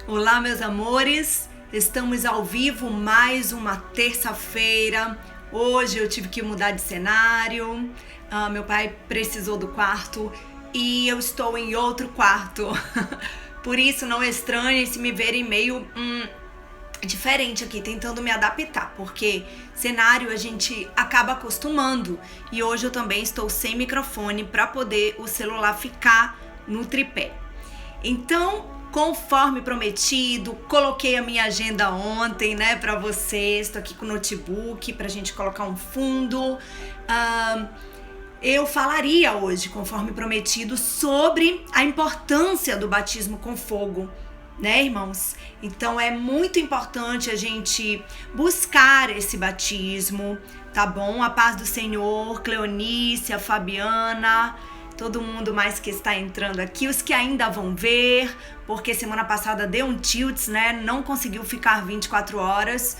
Olá, meus amores, estamos ao vivo mais uma terça-feira. Hoje eu tive que mudar de cenário, meu pai precisou do quarto e eu estou em outro quarto. Por isso não estranhem se me verem meio diferente aqui, tentando me adaptar, porque cenário a gente acaba acostumando e hoje eu também estou sem microfone para poder o celular ficar no tripé. Então, conforme prometido, coloquei a minha agenda ontem, né, para vocês. Estou aqui com o notebook pra gente colocar um fundo. Eu falaria hoje, conforme prometido, sobre a importância do batismo com fogo, né, irmãos? Então é muito importante a gente buscar esse batismo, tá bom? A paz do Senhor, Cleonice, a Fabiana, todo mundo mais que está entrando aqui, os que ainda vão ver, porque semana passada deu um tilt, né? Não conseguiu ficar 24 horas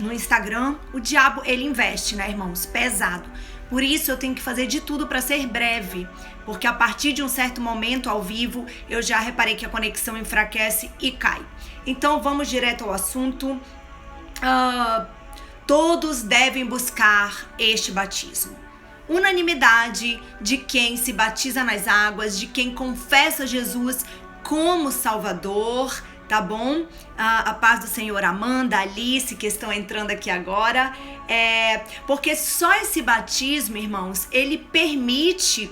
no Instagram. O diabo, ele investe, né, irmãos? Pesado. Por isso eu tenho que fazer de tudo para ser breve, porque a partir de um certo momento ao vivo, eu já reparei que a conexão enfraquece e cai. Então vamos direto ao assunto. Todos devem buscar este batismo. Unanimidade de quem se batiza nas águas, de quem confessa Jesus como Salvador, tá bom? A paz do Senhor, Amanda, Alice, que estão entrando aqui agora. Porque só esse batismo, irmãos, ele permite,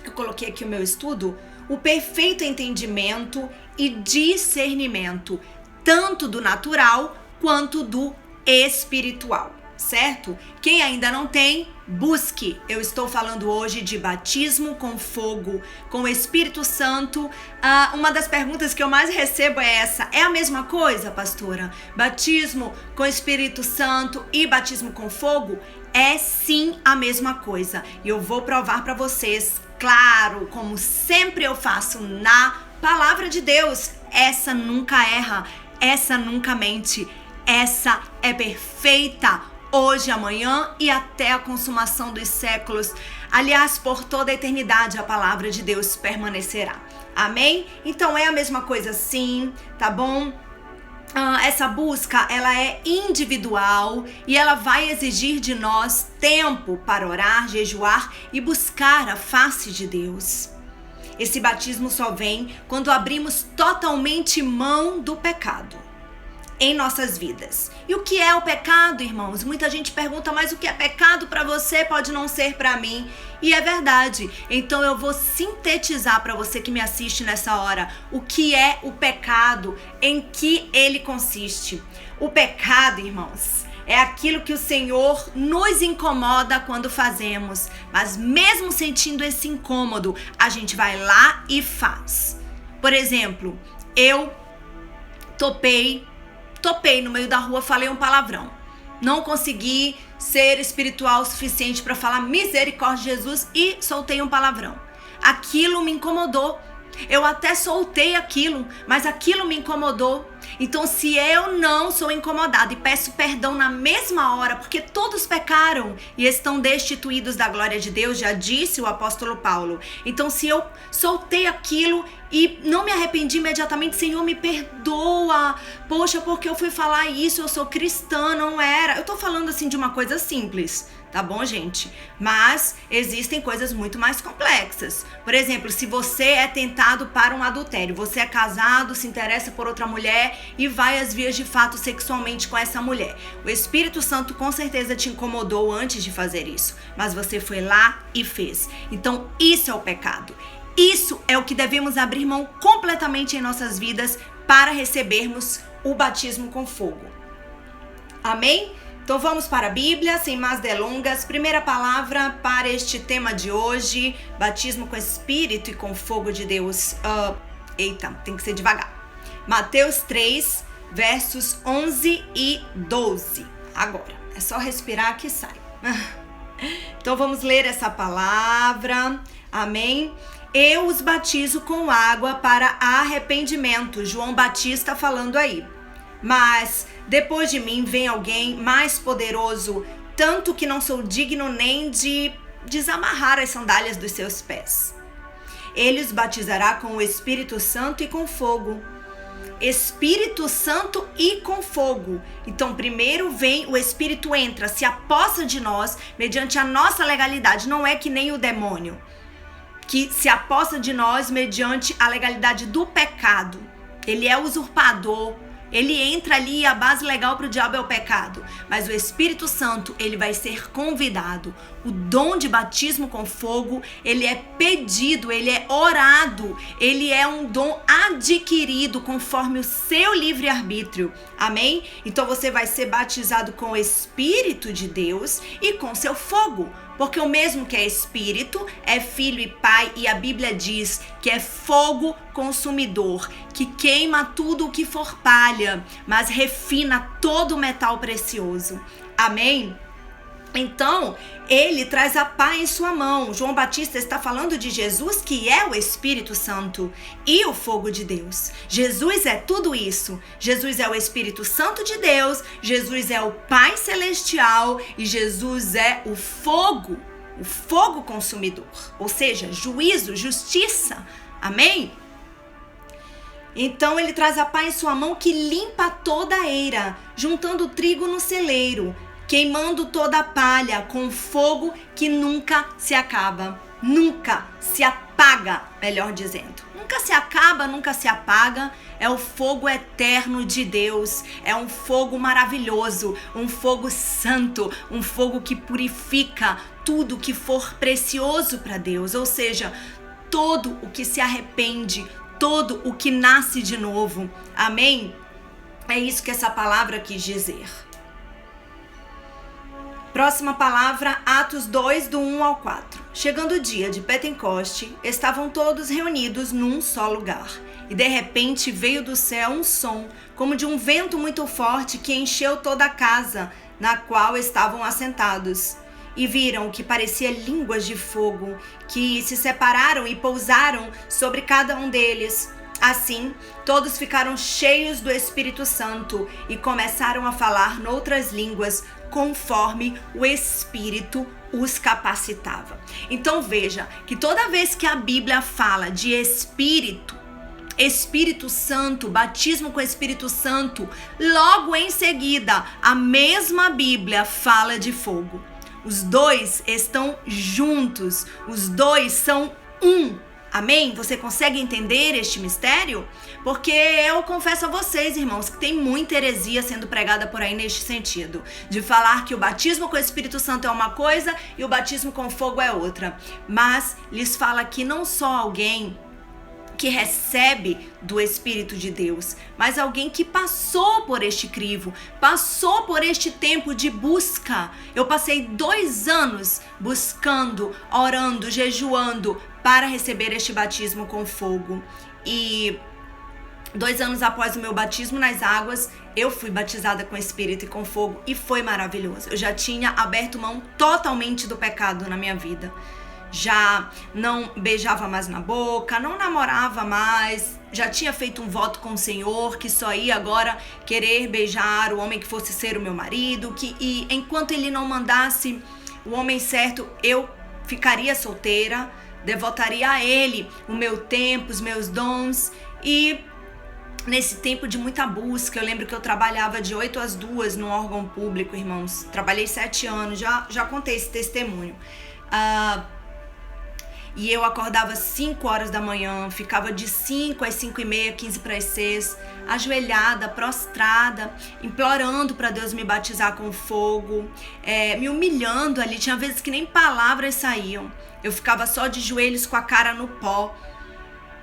eu coloquei aqui o meu estudo, o perfeito entendimento e discernimento, tanto do natural quanto do espiritual, certo? Quem ainda não tem, busque. Eu estou falando hoje de batismo com fogo, com o Espírito Santo. Uma das perguntas que eu mais recebo é essa: é a mesma coisa, pastora? Batismo com Espírito Santo e batismo com fogo? É sim a mesma coisa. E eu vou provar para vocês, claro, como sempre eu faço na palavra de Deus. Essa nunca erra, essa nunca mente, essa é perfeita. Hoje, amanhã e até a consumação dos séculos. Aliás, por toda a eternidade a palavra de Deus permanecerá. Amém? Então é a mesma coisa sim, tá bom? Essa busca, ela é individual e ela vai exigir de nós tempo para orar, jejuar e buscar a face de Deus. Esse batismo só vem quando abrimos totalmente mão do pecado em nossas vidas. E o que é o pecado, irmãos? Muita gente pergunta, mas o que é pecado para você pode não ser para mim. E é verdade. Então eu vou sintetizar para você que me assiste nessa hora o que é o pecado, em que ele consiste. O pecado, irmãos, é aquilo que o Senhor nos incomoda quando fazemos. Mas mesmo sentindo esse incômodo, a gente vai lá e faz. Por exemplo, eu topei no meio da rua, falei um palavrão. Não consegui ser espiritual o suficiente para falar misericórdia de Jesus e soltei um palavrão. Aquilo me incomodou. Eu até soltei aquilo, mas aquilo me incomodou. Então, se eu não sou incomodada e peço perdão na mesma hora, porque todos pecaram e estão destituídos da glória de Deus, já disse o apóstolo Paulo. Então, se eu soltei aquilo e não me arrependi imediatamente, Senhor, me perdoa. Poxa, porque eu fui falar isso, eu sou cristã, não era. Eu tô falando assim de uma coisa simples, tá bom, gente? Mas existem coisas muito mais complexas. Por exemplo, se você é tentado para um adultério, você é casado, se interessa por outra mulher e vai às vias de fato sexualmente com essa mulher. O Espírito Santo com certeza te incomodou antes de fazer isso, mas você foi lá e fez. Então, isso é o pecado. Isso é o que devemos abrir mão completamente em nossas vidas para recebermos o batismo com fogo. Amém? Então vamos para a Bíblia, sem mais delongas. Primeira palavra para este tema de hoje: batismo com Espírito e com fogo de Deus. Tem que ser devagar. Mateus 3, versos 11 e 12. Agora, é só respirar que sai. Então vamos ler essa palavra. Amém? Eu os batizo com água para arrependimento. João Batista falando aí. Mas depois de mim vem alguém mais poderoso, tanto que não sou digno nem de desamarrar as sandálias dos seus pés. Ele os batizará com o Espírito Santo e com fogo. Espírito Santo e com fogo. Então, primeiro vem o Espírito, entra, se apossa de nós mediante a nossa legalidade. Não é que nem o demônio, que se apossa de nós mediante a legalidade do pecado. Ele é usurpador. Ele entra ali e a base legal para o diabo é o pecado. Mas o Espírito Santo, ele vai ser convidado. O dom de batismo com fogo, ele é pedido, ele é orado. Ele é um dom adquirido conforme o seu livre-arbítrio. Amém? Então você vai ser batizado com o Espírito de Deus e com seu fogo. Porque o mesmo que é Espírito, é Filho e Pai, e a Bíblia diz que é fogo consumidor, que queima tudo o que for palha, mas refina todo o metal precioso. Amém? Então, ele traz a pá em sua mão. João Batista está falando de Jesus, que é o Espírito Santo e o fogo de Deus. Jesus é tudo isso. Jesus é o Espírito Santo de Deus, Jesus é o Pai Celestial e Jesus é o fogo consumidor. Ou seja, juízo, justiça. Amém? Então ele traz a pá em sua mão que limpa toda a eira, juntando o trigo no celeiro, queimando toda a palha com fogo que nunca se acaba, nunca se apaga, melhor dizendo. Nunca se acaba, nunca se apaga, é o fogo eterno de Deus, é um fogo maravilhoso, um fogo santo, um fogo que purifica tudo que for precioso para Deus, ou seja, todo o que se arrepende, todo o que nasce de novo. Amém? É isso que essa palavra quis dizer. Próxima palavra, Atos 2, do 1 ao 4. Chegando o dia de Pentecoste, estavam todos reunidos num só lugar. E de repente veio do céu um som, como de um vento muito forte, que encheu toda a casa na qual estavam assentados. E viram o que parecia línguas de fogo, que se separaram e pousaram sobre cada um deles. Assim, todos ficaram cheios do Espírito Santo e começaram a falar noutras línguas, conforme o Espírito os capacitava. Então veja que toda vez que a Bíblia fala de Espírito Santo, batismo com Espírito Santo, logo em seguida a mesma Bíblia fala de fogo. Os dois estão juntos, os dois são um. Amém? Você consegue entender este mistério? Porque eu confesso a vocês, irmãos, que tem muita heresia sendo pregada por aí neste sentido. De falar que o batismo com o Espírito Santo é uma coisa e o batismo com fogo é outra. Mas lhes fala que não só alguém que recebe do Espírito de Deus, mas alguém que passou por este crivo, passou por este tempo de busca. Eu passei 2 anos buscando, orando, jejuando para receber este batismo com fogo. E 2 anos após o meu batismo nas águas, eu fui batizada com Espírito e com fogo e foi maravilhoso. Eu já tinha aberto mão totalmente do pecado na minha vida. Já não beijava mais na boca, não namorava mais, já tinha feito um voto com o Senhor que só ia agora querer beijar o homem que fosse ser o meu marido, e enquanto ele não mandasse o homem certo, eu ficaria solteira, devotaria a ele o meu tempo, os meus dons. E nesse tempo de muita busca, eu lembro que eu trabalhava de 8 às 2 num órgão público, irmãos. Trabalhei 7 anos, já contei esse testemunho. E eu acordava 5 horas da manhã, ficava de 5 às 5h30, 15 para as 6, ajoelhada, prostrada, implorando para Deus me batizar com fogo, me humilhando ali. Tinha vezes que nem palavras saíam. Eu ficava só de joelhos com a cara no pó.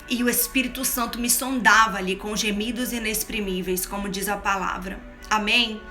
E o Espírito Santo me sondava ali com gemidos inexprimíveis, como diz a palavra. Amém?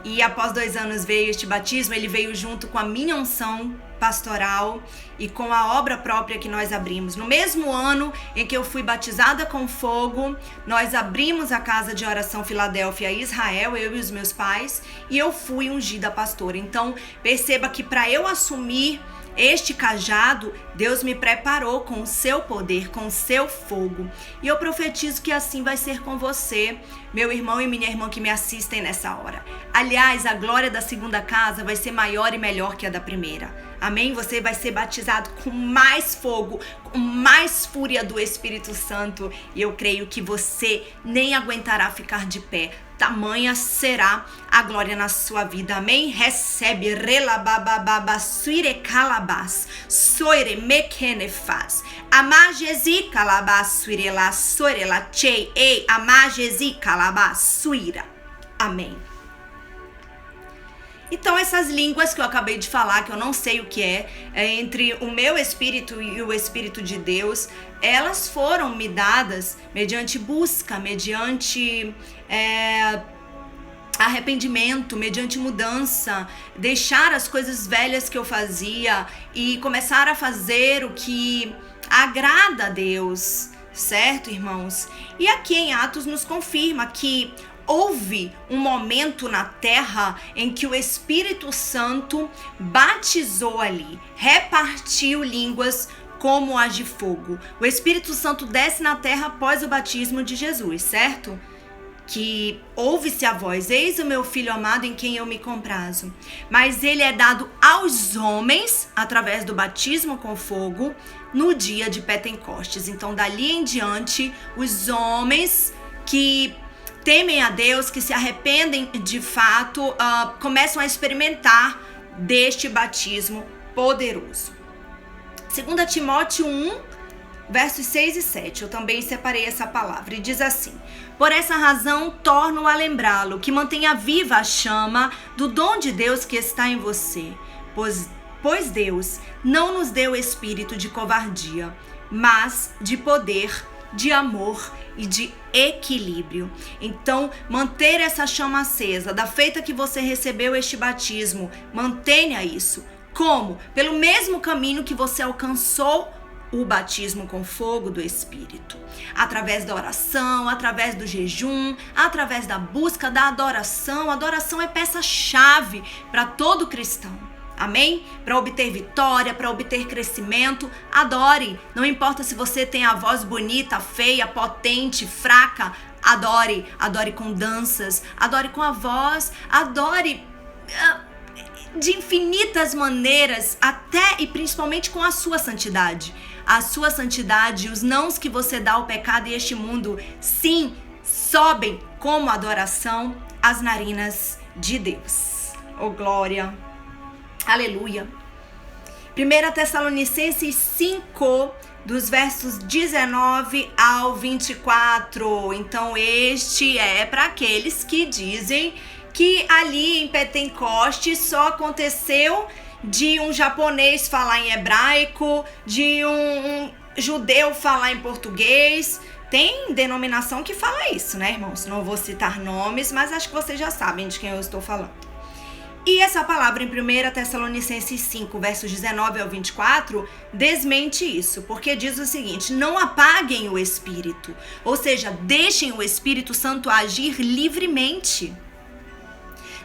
E após 2 anos veio este batismo, ele veio junto com a minha unção pastoral e com a obra própria que nós abrimos. No mesmo ano em que eu fui batizada com fogo, nós abrimos a Casa de Oração Filadélfia Israel, eu e os meus pais, e eu fui ungida pastora. Então, perceba que para eu assumir este cajado, Deus me preparou com o seu poder, com o seu fogo. E eu profetizo que assim vai ser com você, meu irmão e minha irmã que me assistem nessa hora. Aliás, a glória da segunda casa vai ser maior e melhor que a da primeira. Amém? Você vai ser batizado com mais fogo, com mais fúria do Espírito Santo. E eu creio que você nem aguentará ficar de pé. Tamanha será a glória na sua vida. Amém? Recebe. Relabababa suire calabas. Soire mekenefaz. Amagesi calabas suire la soire la chei. Ei, amagesi calabas suira. Amém. Então essas línguas que eu acabei de falar, que eu não sei o que é entre o meu espírito e o Espírito de Deus, elas foram me dadas mediante busca, mediante arrependimento, mediante mudança, deixar as coisas velhas que eu fazia e começar a fazer o que agrada a Deus, certo, irmãos? E aqui em Atos nos confirma que houve um momento na terra em que o Espírito Santo batizou ali, repartiu línguas como as de fogo. O Espírito Santo desce na terra após o batismo de Jesus, certo? Que ouve-se a voz, eis o meu filho amado em quem eu me comprazo. Mas ele é dado aos homens através do batismo com fogo no dia de Pentecostes. Então dali em diante, os homens que temem a Deus, que se arrependem de fato, começam a experimentar deste batismo poderoso. 2 Timóteo 1, versos 6 e 7, eu também separei essa palavra, e diz assim: por essa razão torno a lembrá-lo, que mantenha viva a chama do dom de Deus que está em você, pois Deus não nos deu espírito de covardia, mas de poder, de amor e de equilíbrio. Então, manter essa chama acesa, da feita que você recebeu este batismo, mantenha isso. Como? Pelo mesmo caminho que você alcançou o batismo com fogo do Espírito. Através da oração, através do jejum, através da busca da adoração. A adoração é peça-chave para todo cristão. Amém? Para obter vitória, para obter crescimento, adore. Não importa se você tem a voz bonita, feia, potente, fraca, adore. Adore com danças, adore com a voz, adore de infinitas maneiras, até e principalmente com a sua santidade. A sua santidade, os nãos que você dá ao pecado e este mundo, sim, sobem como adoração às narinas de Deus. Oh, glória! Aleluia. 1 Tessalonicenses 5, dos versos 19 ao 24. Então, este é para aqueles que dizem que ali em Pentecostes só aconteceu de um japonês falar em hebraico, de um judeu falar em português. Tem denominação que fala isso, né, irmãos? Não vou citar nomes, mas acho que vocês já sabem de quem eu estou falando. E essa palavra em 1 Tessalonicenses 5, versos 19 ao 24, desmente isso, porque diz o seguinte: não apaguem o Espírito, ou seja, deixem o Espírito Santo agir livremente.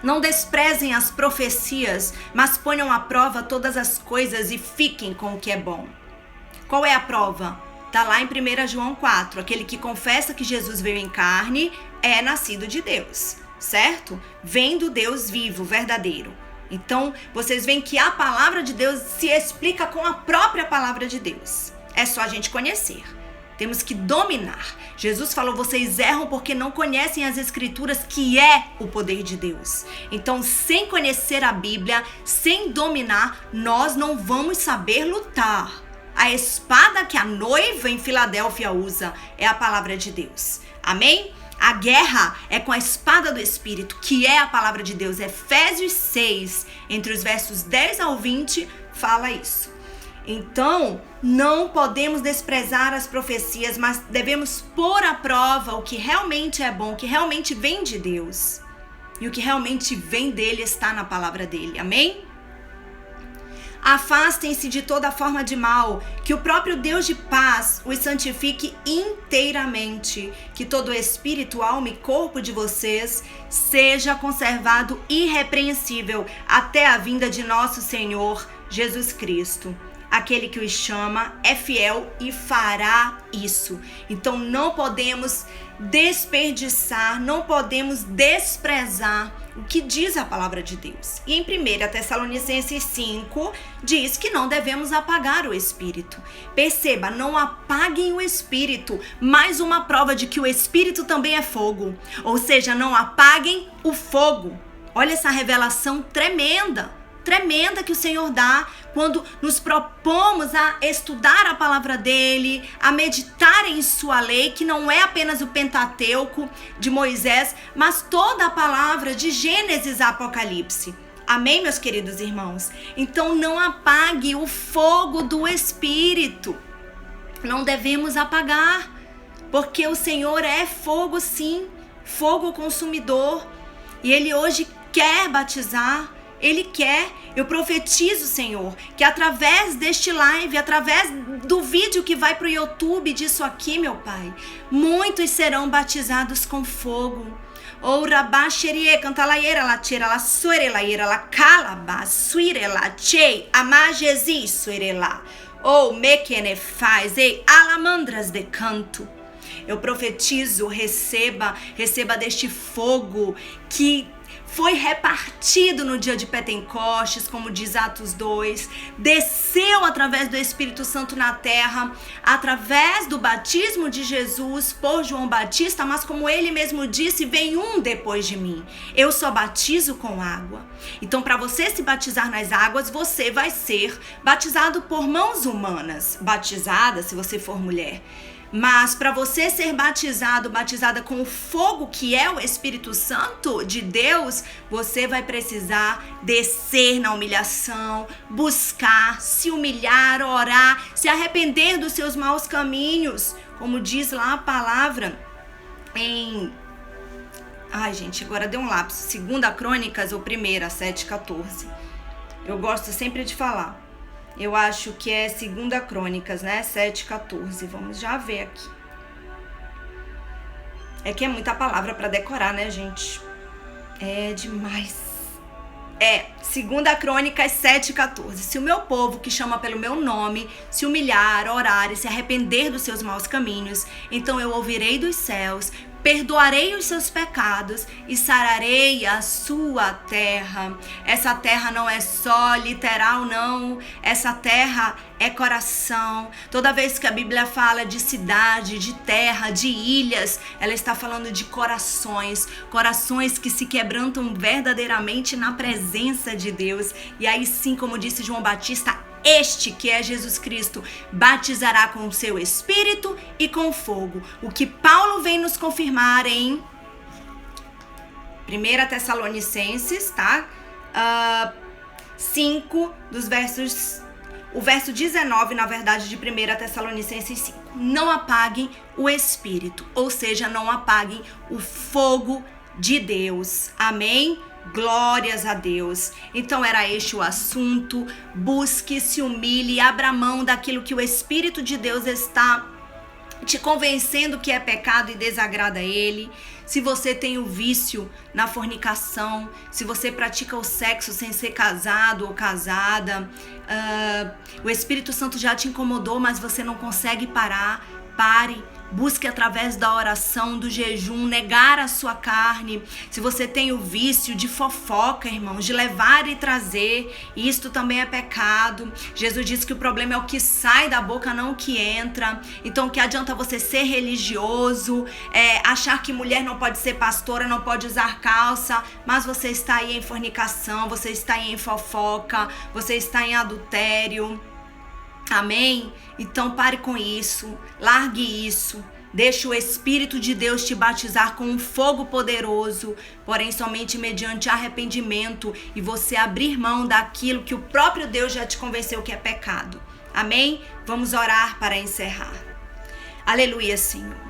Não desprezem as profecias, mas ponham à prova todas as coisas e fiquem com o que é bom. Qual é a prova? Está lá em 1 João 4, aquele que confessa que Jesus veio em carne é nascido de Deus. Certo? Vem do Deus vivo, verdadeiro. Então, vocês veem que a palavra de Deus se explica com a própria palavra de Deus. É só a gente conhecer. Temos que dominar. Jesus falou, vocês erram porque não conhecem as escrituras, que é o poder de Deus. Então, sem conhecer a Bíblia, sem dominar, nós não vamos saber lutar. A espada que a noiva em Filadélfia usa é a palavra de Deus. Amém? A guerra é com a espada do Espírito, que é a palavra de Deus. Efésios 6, entre os versos 10 ao 20, fala isso. Então, não podemos desprezar as profecias, mas devemos pôr à prova o que realmente é bom, o que realmente vem de Deus. E o que realmente vem dele está na palavra dele. Amém? Afastem-se de toda forma de mal, que o próprio Deus de paz os santifique inteiramente, que todo o espírito, alma e corpo de vocês seja conservado irrepreensível até a vinda de nosso Senhor Jesus Cristo. Aquele que os chama é fiel e fará isso. Então não podemos desperdiçar, não podemos desprezar o que diz a palavra de Deus. E em 1 Tessalonicenses 5 diz que não devemos apagar o Espírito. Perceba, não apaguem o Espírito. Mais uma prova de que o Espírito também é fogo. Ou seja, não apaguem o fogo. Olha essa revelação tremenda que o Senhor dá quando nos propomos a estudar a palavra dele, a meditar em sua lei, que não é apenas o Pentateuco de Moisés, mas toda a palavra de Gênesis a Apocalipse. Amém, meus queridos irmãos? Então não apague o fogo do Espírito. Não devemos apagar, porque o Senhor é fogo sim, fogo consumidor. E ele hoje quer batizar. Ele quer, eu profetizo, Senhor, que através deste live, através do vídeo que vai para o YouTube disso aqui, meu Pai, muitos serão batizados com fogo. Ou rabaxerie, cantalaieira, latira, la suerelaieira, la calaba, suirela, chei, amagesi, suerela. Ou mequenefaz, ei, alamandras de canto. Eu profetizo, receba deste fogo que foi repartido no dia de Pentecostes, como diz Atos 2, desceu através do Espírito Santo na terra, através do batismo de Jesus por João Batista, mas como ele mesmo disse, vem um depois de mim. Eu só batizo com água. Então, para você se batizar nas águas, você vai ser batizado por mãos humanas, batizada se você for mulher. Mas para você ser batizada com o fogo que é o Espírito Santo de Deus, você vai precisar descer na humilhação, buscar, se humilhar, orar, se arrepender dos seus maus caminhos. Como diz lá a palavra em... Ai, gente, agora deu um lapso. 2 Crônicas ou 1, 7:14. Eu gosto sempre de falar. Eu acho que é 2 Crônicas, né? 7:14. Vamos já ver aqui. É que é muita palavra para decorar, né, gente? É demais. 2 Crônicas 7:14. Se o meu povo, que chama pelo meu nome, se humilhar, orar e se arrepender dos seus maus caminhos, então eu ouvirei dos céus, perdoarei os seus pecados e sararei a sua terra. Essa terra não é só literal, não. Essa terra é coração. Toda vez que a Bíblia fala de cidade, de terra, de ilhas, ela está falando de corações. Corações que se quebrantam verdadeiramente na presença de Deus. E aí sim, como disse João Batista, este, que é Jesus Cristo, batizará com o seu Espírito e com fogo. O que Paulo vem nos confirmar em 1 Tessalonicenses, tá? 5, dos versos... O verso 19, na verdade, de 1 Tessalonicenses 5. Não apaguem o Espírito, ou seja, não apaguem o fogo de Deus. Amém? Glórias a Deus. Então era este o assunto. Busque, se humilhe, abra mão daquilo que o Espírito de Deus está te convencendo que é pecado e desagrada a Ele. Se você tem o vício na fornicação, se você pratica o sexo sem ser casado ou casada, o Espírito Santo já te incomodou, mas você não consegue parar, pare. Busque através da oração, do jejum, negar a sua carne. Se você tem o vício de fofoca, irmãos, de levar e trazer, isto também é pecado. Jesus disse que o problema é o que sai da boca, não o que entra. Então, o que adianta você ser religioso, achar que mulher não pode ser pastora, não pode usar calça, mas você está aí em fornicação, você está aí em fofoca, você está em adultério. Amém? Então pare com isso, largue isso, deixe o Espírito de Deus te batizar com um fogo poderoso, porém somente mediante arrependimento e você abrir mão daquilo que o próprio Deus já te convenceu que é pecado. Amém? Vamos orar para encerrar. Aleluia, Senhor.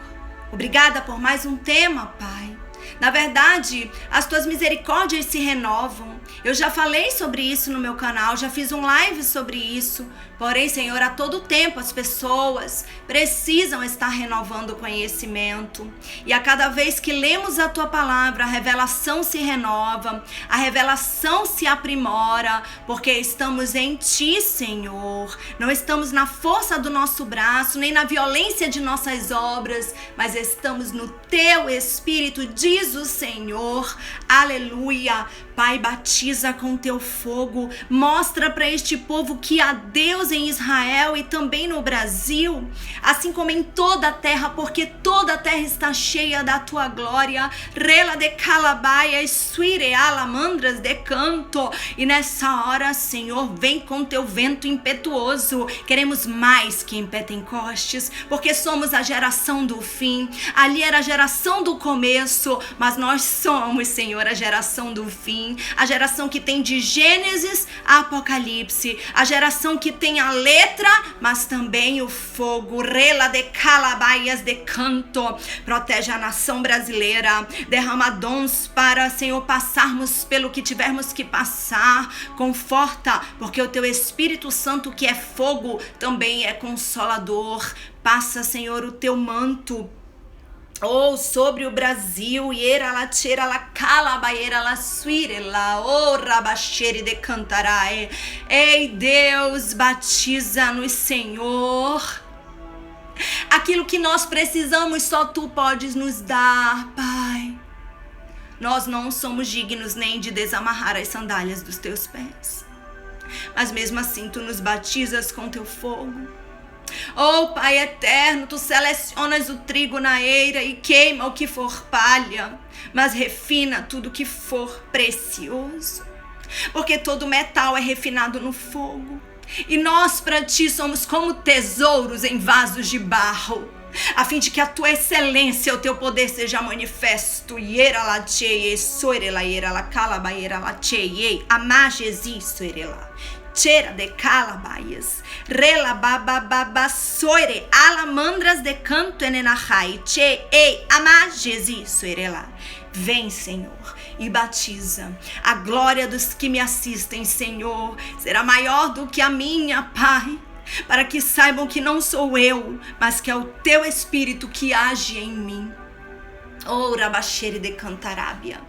Obrigada por mais um tema, Pai. Na verdade, as tuas misericórdias se renovam. Eu já falei sobre isso no meu canal, já fiz um live sobre isso. Porém, Senhor, a todo tempo as pessoas precisam estar renovando o conhecimento. E a cada vez que lemos a tua palavra, a revelação se renova, a revelação se aprimora, porque estamos em ti, Senhor. Não estamos na força do nosso braço, nem na violência de nossas obras, mas estamos no teu Espírito, diz diz o Senhor. Aleluia. Pai, batiza com teu fogo, mostra para este povo que há Deus em Israel e também no Brasil, assim como em toda a terra, porque toda a terra está cheia da tua glória. Rela de calabaia, suire alamandras de canto. E nessa hora, Senhor, vem com teu vento impetuoso. Queremos mais que em Pentecostes, porque somos a geração do fim. Ali era a geração do começo, mas nós somos, Senhor, a geração do fim. A geração que tem de Gênesis a Apocalipse, a geração que tem a letra, mas também o fogo. Rela de calabaias de canto. Protege a nação brasileira, derrama dons para, Senhor, passarmos pelo que tivermos que passar. Conforta, porque o teu Espírito Santo, que é fogo, também é consolador. Passa, Senhor, o teu manto sobre o Brasil, iera la tira la calabaeira la suire la rabaxere de cantarae. Ei Deus, batiza-nos, Senhor. Aquilo que nós precisamos só tu podes nos dar, Pai. Nós não somos dignos nem de desamarrar as sandálias dos teus pés, mas mesmo assim tu nos batizas com teu fogo. Oh Pai eterno, tu selecionas o trigo na eira e queima o que for palha, mas refina tudo que for precioso, porque todo metal é refinado no fogo, e nós para ti somos como tesouros em vasos de barro, a fim de que a tua excelência, o teu poder seja manifesto. Iera la cheye, soirela, iera la calabaeira la cheye, amagesi soirela. Cheira de calabaias, rela babababa soire, alamandras de canto enenahai, che ei, amagesi soirela. Vem, Senhor, e batiza. A glória dos que me assistem, Senhor, será maior do que a minha, Pai, para que saibam que não sou eu, mas que é o teu Espírito que age em mim. Oh, rabaxere de cantarábia.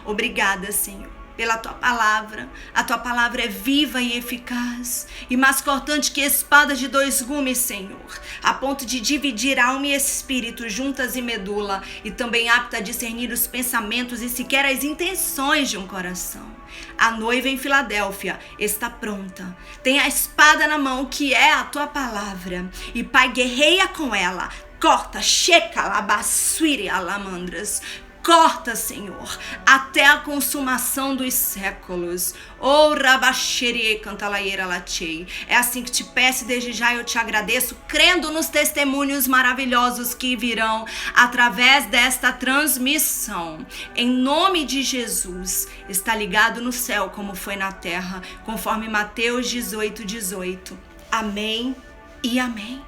Obrigada, Senhor, pela tua palavra. A tua palavra é viva e eficaz, e mais cortante que espada de 2 gumes, Senhor, a ponto de dividir alma e espírito, juntas e medula, e também apta a discernir os pensamentos e sequer as intenções de um coração. A noiva em Filadélfia está pronta, tem a espada na mão, que é a tua palavra, e Pai, guerreia com ela. Corta, checa, labassuire, alamandras. Corta, Senhor, até a consumação dos séculos. Oh, rabaxerie, cantalaieira latei. É assim que te peço, desde já eu te agradeço, crendo nos testemunhos maravilhosos que virão através desta transmissão. Em nome de Jesus, está ligado no céu como foi na terra, conforme Mateus 18:18. Amém e amém.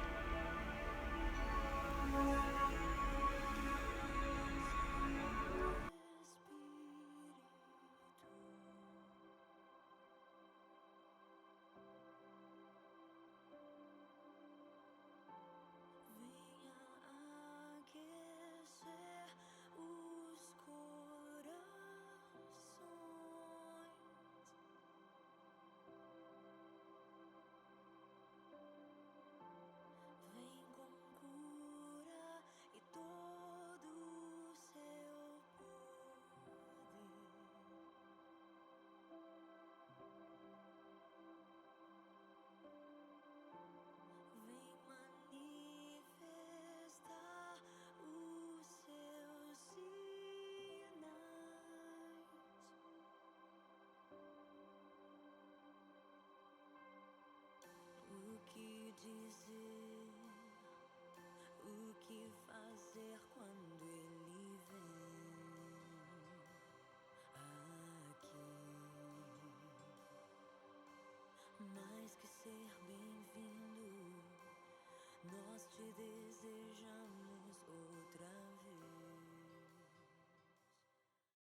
Mais que ser bem-vindo, nós te desejamos.